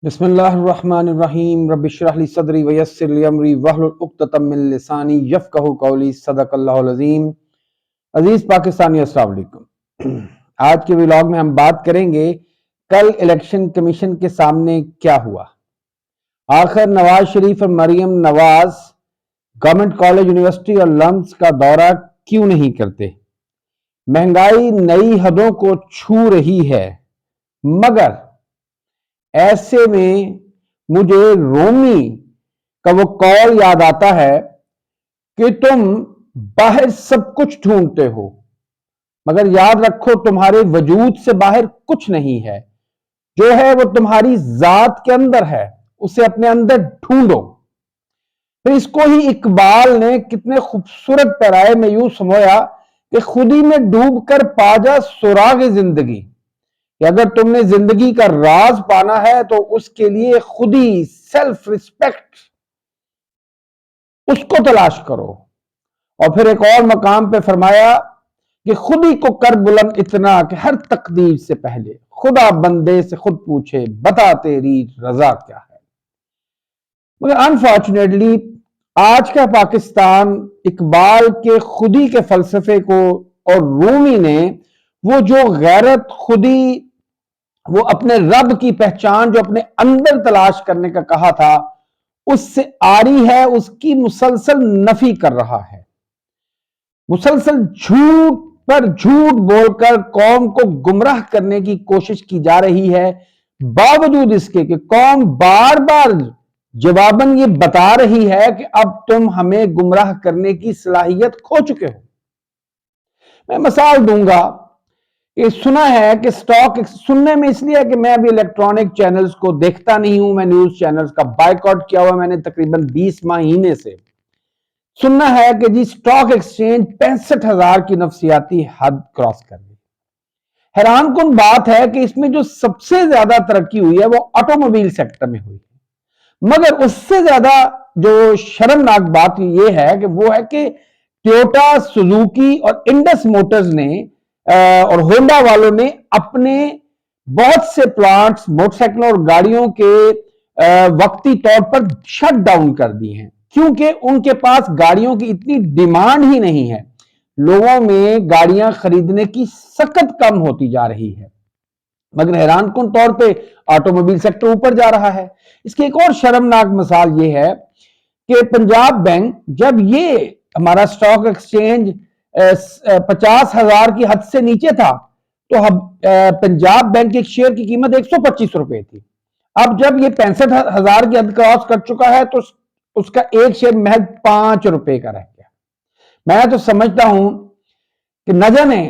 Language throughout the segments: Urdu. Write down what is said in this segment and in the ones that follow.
بسم اللہ الرحمن الرحیم رب اشرح لی صدری ویسر لی امری واحلل عقدۃ من لسانی یفقہوا قولی صدق اللہ العظیم۔ عزیز پاکستانی، السلام علیکم۔ آج کے ولاگ میں ہم بات کریں گے کل الیکشن کمیشن کے سامنے کیا ہوا، آخر نواز شریف اور Maryam Nawaz government college university اور لمس کا دورہ کیوں نہیں کرتے، مہنگائی نئی حدوں کو چھو رہی ہے، مگر ایسے میں مجھے رومی کا وہ قول یاد آتا ہے کہ تم باہر سب کچھ ڈھونڈتے ہو مگر یاد رکھو تمہارے وجود سے باہر کچھ نہیں ہے، جو ہے وہ تمہاری ذات کے اندر ہے، اسے اپنے اندر ڈھونڈو۔ پھر اس کو ہی اقبال نے کتنے خوبصورت پیرائے میں یوں سمویا کہ خود ہی میں ڈوب کر پا جا سراغ زندگی، کہ اگر تم نے زندگی کا راز پانا ہے تو اس کے لیے خود ہی سیلف ریسپیکٹ اس کو تلاش کرو۔ اور پھر ایک اور مقام پہ فرمایا کہ خود ہی کو کر بلند اتنا کہ ہر تقدیر سے پہلے خدا بندے سے خود پوچھے بتا تیری رضا کیا ہے۔ مگر انفارچونیٹلی آج کا پاکستان اقبال کے خودی کے فلسفے کو اور رومی نے وہ جو غیرت خودی، وہ اپنے رب کی پہچان جو اپنے اندر تلاش کرنے کا کہا تھا، اس سے آری ہے، اس کی مسلسل نفی کر رہا ہے۔ مسلسل جھوٹ پر جھوٹ بول کر قوم کو گمراہ کرنے کی کوشش کی جا رہی ہے، باوجود اس کے کہ قوم بار بار جواباً یہ بتا رہی ہے کہ اب تم ہمیں گمراہ کرنے کی صلاحیت کھو چکے ہو۔ میں مثال دوں گا کہ سنا ہے کہ سٹاک سننے میں اس لیے کہ میں ابھی الیکٹرانک چینلز کو دیکھتا نہیں ہوں، میں نیوز چینلز کا بائیکاٹ کیا ہوا میں نے تقریباً 20 مہینے سے۔ سننا ہے کہ جی سٹاک ایکسچینج 65,000 کی نفسیاتی حد کراس کر گئی۔ حیران کن بات ہے کہ اس میں جو سب سے زیادہ ترقی ہوئی ہے وہ آٹوموبائل سیکٹر میں ہوئی ہے، مگر اس سے زیادہ جو شرمناک بات یہ ہے کہ وہ ہے کہ ٹویوٹا، سوزوکی اور انڈس موٹرز نے اور ہونڈا والوں نے اپنے بہت سے پلانٹس موٹر سائیکلوں اور گاڑیوں کے وقتی طور پر شٹ ڈاؤن کر دی ہیں، کیونکہ ان کے پاس گاڑیوں کی اتنی ڈیمانڈ ہی نہیں ہے، لوگوں میں گاڑیاں خریدنے کی سخت کم ہوتی جا رہی ہے۔ مگر حیران کن طور پہ آٹوموبائل سیکٹر اوپر جا رہا ہے۔ اس کی ایک اور شرمناک مثال یہ ہے کہ پنجاب بینک جب یہ ہمارا سٹاک ایکسچینج 50,000 کی حد سے نیچے تھا تو پنجاب بینک کے ایک شیئر کی قیمت 125 روپے تھی۔ اب جب یہ 65,000 کی حد کراس کر چکا ہے تو اس کا ایک شیئر محض 5 روپے کا رہ گیا۔ میں تو سمجھتا ہوں کہ نہ جانے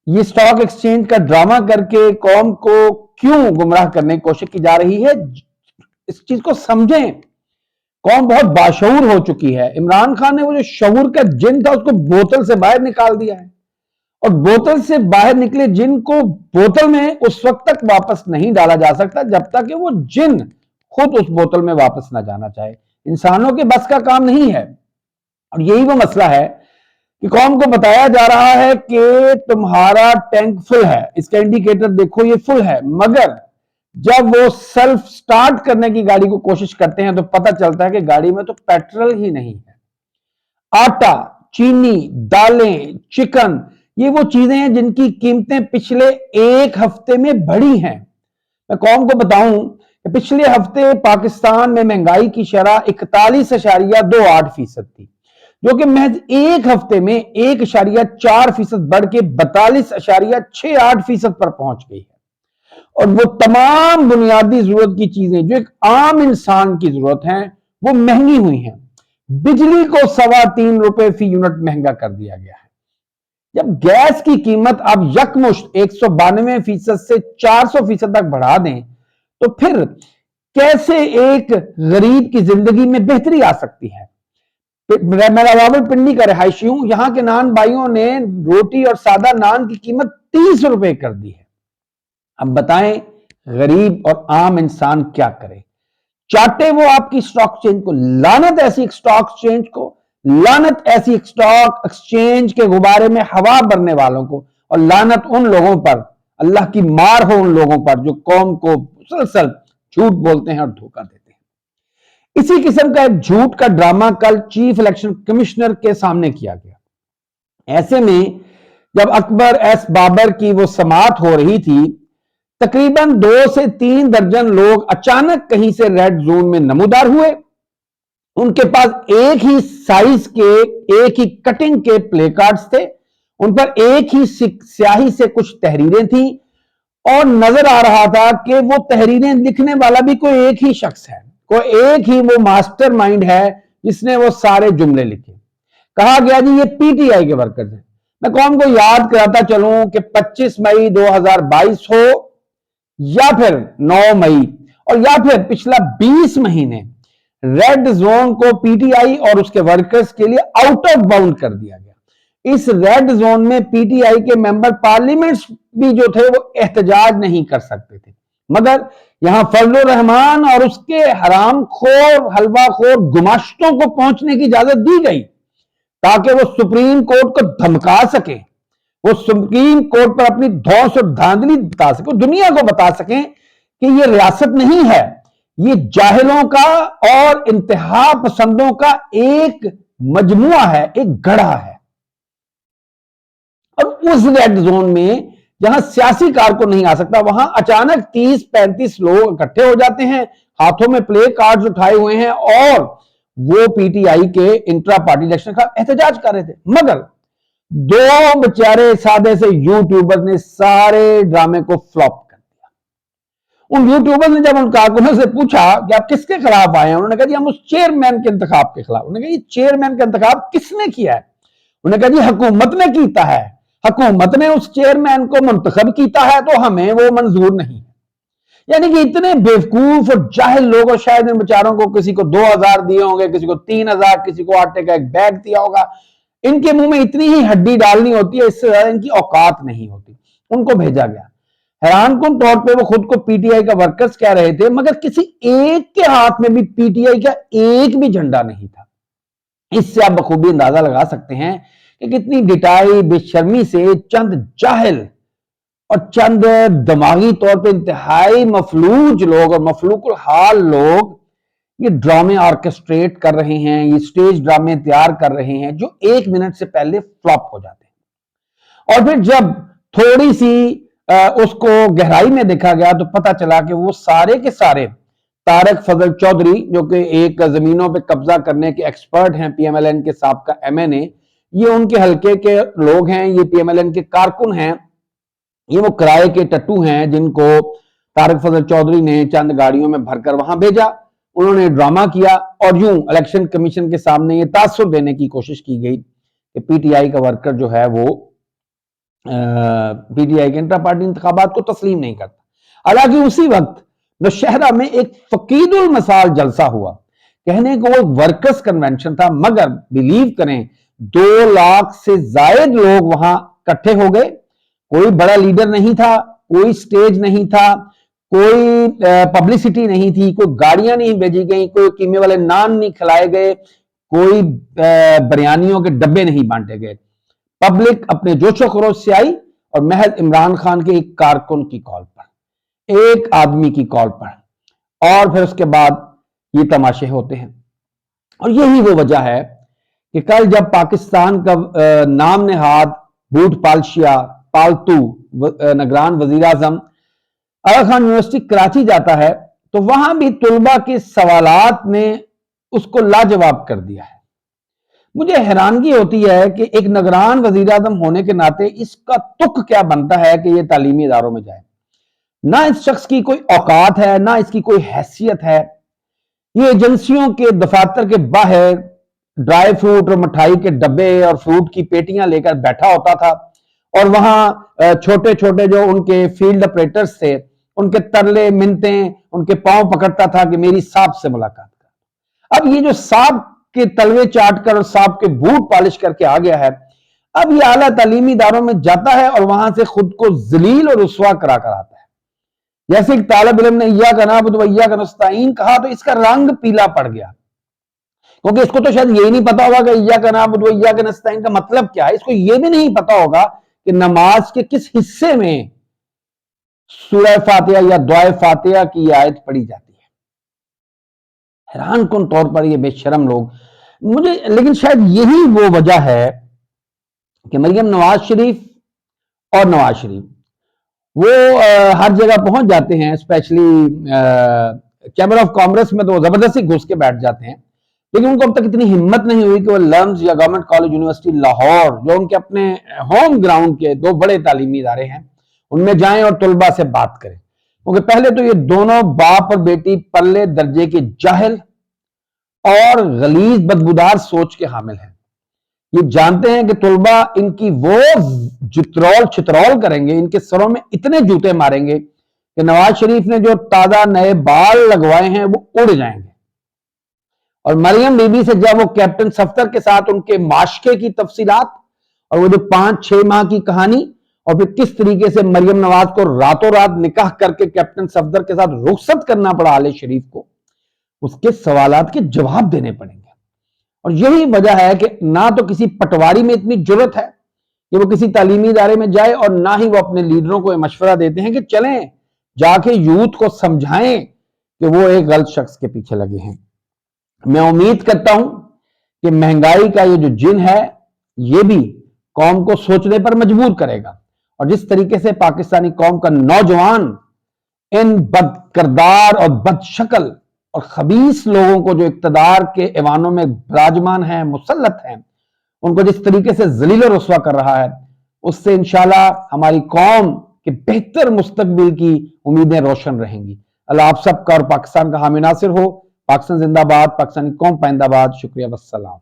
یہ سٹاک ایکسچینج کا ڈرامہ کر کے قوم کو کیوں گمراہ کرنے کی کوشش کی جا رہی ہے۔ اس چیز کو سمجھیں، قوم بہت باشعور ہو چکی ہے۔ عمران خان نے وہ جو شعور کا جن تھا اس کو بوتل سے باہر نکال دیا ہے، اور بوتل سے باہر نکلے جن کو بوتل میں اس وقت تک واپس نہیں ڈالا جا سکتا جب تک کہ وہ جن خود اس بوتل میں واپس نہ جانا چاہے۔ انسانوں کے بس کا کام نہیں ہے، اور یہی وہ مسئلہ ہے کہ قوم کو بتایا جا رہا ہے کہ تمہارا ٹینک فل ہے، اس کا انڈیکیٹر دیکھو یہ فل ہے، مگر جب وہ سیلف سٹارٹ کرنے کی گاڑی کو کوشش کرتے ہیں تو پتہ چلتا ہے کہ گاڑی میں تو پیٹرول ہی نہیں ہے۔ آٹا، چینی، دالیں، چکن، یہ وہ چیزیں ہیں جن کی قیمتیں پچھلے ایک ہفتے میں بڑھی ہیں۔ میں قوم کو بتاؤں کہ پچھلے ہفتے پاکستان میں مہنگائی کی شرح 41.28% تھی، جو کہ محض ایک ہفتے میں 1.4% بڑھ کے 42.68% پر پہنچ گئی ہے۔ اور وہ تمام بنیادی ضرورت کی چیزیں جو ایک عام انسان کی ضرورت ہیں وہ مہنگی ہوئی ہیں۔ بجلی کو 3.25 روپے فی یونٹ مہنگا کر دیا گیا ہے۔ جب گیس کی قیمت اب یکمشت 192% سے 400% تک بڑھا دیں تو پھر کیسے ایک غریب کی زندگی میں بہتری آ سکتی ہے۔ میں راولپنڈی کا رہائشی ہوں، یہاں کے نان بھائیوں نے روٹی اور سادہ نان کی قیمت 30 روپے کر دی ہے۔ اب بتائیں غریب اور عام انسان کیا کرے؟ چاہتے وہ آپ کی سٹاک ایکسچینج کو، لعنت ایسی سٹاک ایکسچینج کو، لعنت ایسی سٹاک ایکسچینج کے غبارے میں ہوا بھرنے والوں کو، اور لعنت ان لوگوں پر، اللہ کی مار ہو ان لوگوں پر جو قوم کو مسلسل جھوٹ بولتے ہیں اور دھوکہ دیتے ہیں۔ اسی قسم کا ایک جھوٹ کا ڈرامہ کل چیف الیکشن کمشنر کے سامنے کیا گیا۔ ایسے میں جب اکبر ایس بابر کی وہ سماعت ہو رہی تھی، تقریباً 2 سے 3 درجن لوگ اچانک کہیں سے ریڈ زون میں نمودار ہوئے۔ ان کے پاس ایک ہی سائز کے، ایک ہی کٹنگ کے پلے کارڈز تھے، ان پر ایک ہی سیاہی سے کچھ تحریریں تھیں، اور نظر آ رہا تھا کہ وہ تحریریں لکھنے والا بھی کوئی ایک ہی شخص ہے، کوئی ایک ہی وہ ماسٹر مائنڈ ہے جس نے وہ سارے جملے لکھے۔ کہا گیا جی یہ پی ٹی آئی کے ورکرز ہیں۔ میں قوم کو یاد کراتا چلوں کہ 25 مئی 2022 ہو یا پھر 9 مئی اور یا پھر پچھلا 20 مہینے، ریڈ زون کو پی ٹی آئی اور اس کے ورکرز کے لیے آؤٹ آف باؤنڈ کر دیا گیا۔ اس ریڈ زون میں پی ٹی آئی کے ممبر پارلیمنٹس بھی جو تھے وہ احتجاج نہیں کر سکتے تھے، مگر یہاں فضل الرحمان اور اس کے حرام خور حلوہ خور گماشتوں کو پہنچنے کی اجازت دی گئی تاکہ وہ سپریم کورٹ کو دھمکا سکیں، وہ سپریم کورٹ پر اپنی دھوس اور دھاندلی بتا سکیں، دنیا کو بتا سکیں کہ یہ ریاست نہیں ہے، یہ جاہلوں کا اور انتہا پسندوں کا ایک مجموعہ ہے، ایک گڑھا ہے۔ اور اس ریڈ زون میں جہاں سیاسی کارکن نہیں آ سکتا، وہاں اچانک 30-35 لوگ اکٹھے ہو جاتے ہیں، ہاتھوں میں پلے کارڈز اٹھائے ہوئے ہیں، اور وہ پی ٹی آئی کے انٹرا پارٹی الیکشن کا احتجاج کر رہے تھے۔ مگر 2 بچارے سادے سے یوٹیوبر نے سارے ڈرامے کو فلاپ کر دیا۔ ان یوٹیوبر نے جب ان کارکنوں سے پوچھا کہ آپ کس کے خلاف آئے ہیں، انہوں نے کہا جی ہم اس چیئرمین کے انتخاب کے خلاف۔ انہوں نے کہا یہ چیئرمین کا انتخاب کس نے کیا ہے؟ انہوں نے کہا جی حکومت نے کیتا ہے، حکومت نے اس چیئرمین کو منتخب کیتا ہے تو ہمیں وہ منظور نہیں ہے۔ یعنی کہ اتنے بیوقوف اور جاہل لوگ، اور شاید ان بیچاروں کو کسی کو 2000 دیے ہوں گے، کسی کو 3000، کسی کو آٹے کا ایک بیگ دیا ہوگا، ان کے منہ میں اتنی ہی ہڈی ڈالنی ہوتی ہے، اس سے زیادہ ان کی اوقات نہیں ہوتی۔ ان کو بھیجا گیا۔ حیران کن طور پہ وہ خود کو پی ٹی آئی کا ورکرز کہہ رہے تھے، مگر کسی ایک کے ہاتھ میں بھی پی ٹی آئی کا ایک بھی جھنڈا نہیں تھا۔ اس سے آپ بخوبی اندازہ لگا سکتے ہیں کہ کتنی ڈٹائی، بے شرمی سے چند جاہل اور چند دماغی طور پہ انتہائی مفلوج لوگ اور مفلوق الحال لوگ یہ ڈرامے آرکسٹریٹ کر رہے ہیں، یہ سٹیج ڈرامے تیار کر رہے ہیں جو 1 منٹ سے پہلے فلاپ ہو جاتے ہیں۔ اور پھر جب تھوڑی سی اس کو گہرائی میں دیکھا گیا تو پتا چلا کہ وہ سارے کے سارے طارق فضل چودھری، جو کہ ایک زمینوں پہ قبضہ کرنے کے ایکسپرٹ ہیں، پی ایم ایل این کے سابقہ ایم این اے، یہ ان کے حلقے کے لوگ ہیں، یہ پی ایم ایل این کے کارکن ہیں، یہ وہ کرائے کے ٹٹو ہیں جن کو طارق فضل چودھری نے چند گاڑیوں میں بھر کر وہاں بھیجا۔ انہوں نے ڈرامہ کیا اور یوں الیکشن کمیشن کے سامنے یہ تاثر دینے کی کوشش کی گئی کہ پی ٹی آئی کا ورکر جو ہے وہ پی ٹی آئی کے انٹرا پارٹی انتخابات کو تسلیم نہیں کرتا۔ حالانکہ اسی وقت نوشہرہ میں ایک فقید المثال جلسہ ہوا، کہنے کو وہ ورکرز کنونشن تھا، مگر بیلیو کریں 2 لاکھ سے زائد لوگ وہاں اکٹھے ہو گئے۔ کوئی بڑا لیڈر نہیں تھا، کوئی سٹیج نہیں تھا، کوئی پبلسٹی نہیں تھی، کوئی گاڑیاں نہیں بھیجی گئیں، کوئی قیمے والے نان نہیں کھلائے گئے، کوئی بریانیوں کے ڈبے نہیں بانٹے گئے۔ پبلک اپنے جوش و خروش سے آئی اور محض عمران خان کے ایک کارکن کی کال پر، ایک آدمی کی کال پر، اور پھر اس کے بعد یہ تماشے ہوتے ہیں۔ اور یہی وہ وجہ ہے کہ کل جب پاکستان کا نام نہاد بوٹ پالشیا پالتو نگران وزیر اعظم آغا خان یونیورسٹی کراچی جاتا ہے تو وہاں بھی طلبہ کے سوالات نے اس کو لاجواب کر دیا ہے۔ مجھے حیرانگی ہوتی ہے کہ ایک نگران وزیر اعظم ہونے کے ناطے اس کا تک کیا بنتا ہے کہ یہ تعلیمی اداروں میں جائے۔ نہ اس شخص کی کوئی اوقات ہے، نہ اس کی کوئی حیثیت ہے۔ یہ ایجنسیوں کے دفاتر کے باہر ڈرائی فروٹ اور مٹھائی کے ڈبے اور فروٹ کی پیٹیاں لے کر بیٹھا ہوتا تھا، اور وہاں چھوٹے چھوٹے جو ان کے فیلڈ اپریٹرز تھے ان کے ترلے منتیں ان کے پاؤں پکڑتا تھا کہ میری صاحب سے ملاقات کر۔ اب یہ جو صاحب کے تلوے چاٹ کر اور صاحب کے بوٹ پالش کر کے آ گیا ہے، اب یہ اعلیٰ تعلیمی اداروں میں جاتا ہے اور وہاں سے خود کو ذلیل اور رسوا کرا کر آتا ہے۔ جیسے ایک طالب علم نے ایاک نعبد و ایاک نستعین کہا تو اس کا رنگ پیلا پڑ گیا، کیونکہ اس کو تو شاید یہی نہیں پتا ہوگا کہ ایاک نعبد و ایاک نستعین کا مطلب کیا ہے۔ اس کو یہ بھی نہیں پتا ہوگا کہ نماز کے کس حصے میں سورہ فاتحہ یا دعائے فاتحہ کی یہ آیت پڑھی جاتی ہے۔ حیران کن طور پر یہ بے شرم لوگ مجھے، لیکن شاید یہی وہ وجہ ہے کہ مریم نواز شریف اور نواز شریف وہ ہر جگہ پہنچ جاتے ہیں، اسپیشلی چیمبر آف کامرس میں تو وہ زبردستی گھس کے بیٹھ جاتے ہیں، لیکن ان کو اب تک اتنی ہمت نہیں ہوئی کہ وہ لرنز یا گورنمنٹ کالج یونیورسٹی لاہور، جو ان کے اپنے ہوم گراؤنڈ کے دو بڑے تعلیمی ادارے ہیں، ان میں جائیں اور طلباء سے بات کریں، کیونکہ پہلے تو یہ دونوں باپ اور بیٹی پرلے درجے کے جاہل اور غلیظ بدبودار سوچ کے حامل ہیں۔ یہ جانتے ہیں کہ طلباء ان کی وہ جترول چھترول کریں گے، ان کے سروں میں اتنے جوتے ماریں گے کہ نواز شریف نے جو تازہ نئے بال لگوائے ہیں وہ اڑ جائیں گے۔ اور مریم بی بی سے جب وہ کیپٹن صفدر کے ساتھ ان کے معاشقے کی تفصیلات اور وہ جو 5-6 ماہ کی کہانی، اور پھر کس طریقے سے مریم نواز کو راتوں رات نکاح کر کے کیپٹن صفدر کے ساتھ رخصت کرنا پڑا آل شریف کو، اس کے سوالات کے جواب دینے پڑیں گے۔ اور یہی وجہ ہے کہ نہ تو کسی پٹواری میں اتنی جرت ہے کہ وہ کسی تعلیمی ادارے میں جائے، اور نہ ہی وہ اپنے لیڈروں کو یہ مشورہ دیتے ہیں کہ چلیں جا کے یوتھ کو سمجھائیں کہ وہ ایک غلط شخص کے پیچھے لگے ہیں۔ میں امید کرتا ہوں کہ مہنگائی کا یہ جو جن ہے یہ بھی قوم کو سوچنے پر مجبور کرے گا، اور جس طریقے سے پاکستانی قوم کا نوجوان ان بد کردار اور بد شکل اور خبیث لوگوں کو جو اقتدار کے ایوانوں میں براجمان ہیں، مسلط ہیں، ان کو جس طریقے سے ذلیل و رسوا کر رہا ہے، اس سے انشاءاللہ ہماری قوم کے بہتر مستقبل کی امیدیں روشن رہیں گی۔ اللہ آپ سب کا اور پاکستان کا حامی ناصر ہو۔ پاکستان زندہ باد، پاکستانی قوم پائندہ باد۔ شکریہ، والسلام۔